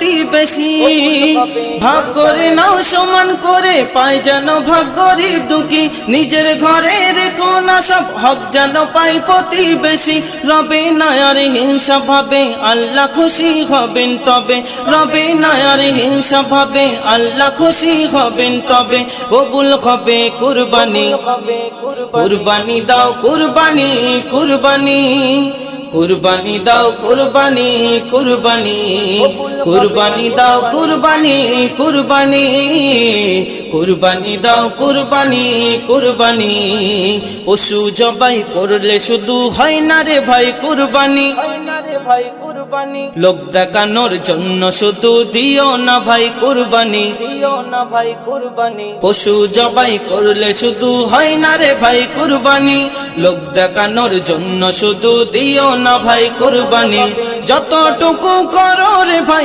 প্রতিবেশী। ভাগ করে নাও সমান করে, পায় যেন ভাগ গরিব দুঃখী। নিজের ঘরে রেখো না সব, হক যেন পাই প্রতিবেশী। রবে না আর হিংসা ভাবে, আল্লাহ খুশি হবেন তবে। রবে না আর হিংসা ভাবে, আল্লাহ খুশি হবেন তবে। কবুল হবে কুরবানি, কুরবানি দাও কুরবানি, কুরবানি কুরবানি দাও কুরবানি, কুরবানি কুরবানি দাও কুরবানি, কুরবানি কুরবানি দাও কুরবানি, কুরবানি। পশু জবাই করলে শুধু হয় না রে ভাই কুরবানি, লোক দেখানোর জন্য শুধু দিও না ভাই কুরবানি। পশু জবাই করলে শুধু হয় না রে ভাই কুরবানি, লোক দেখানোর জন্য শুধু দিও না ভাই কুরবানি। যতটুকু করো রে ভাই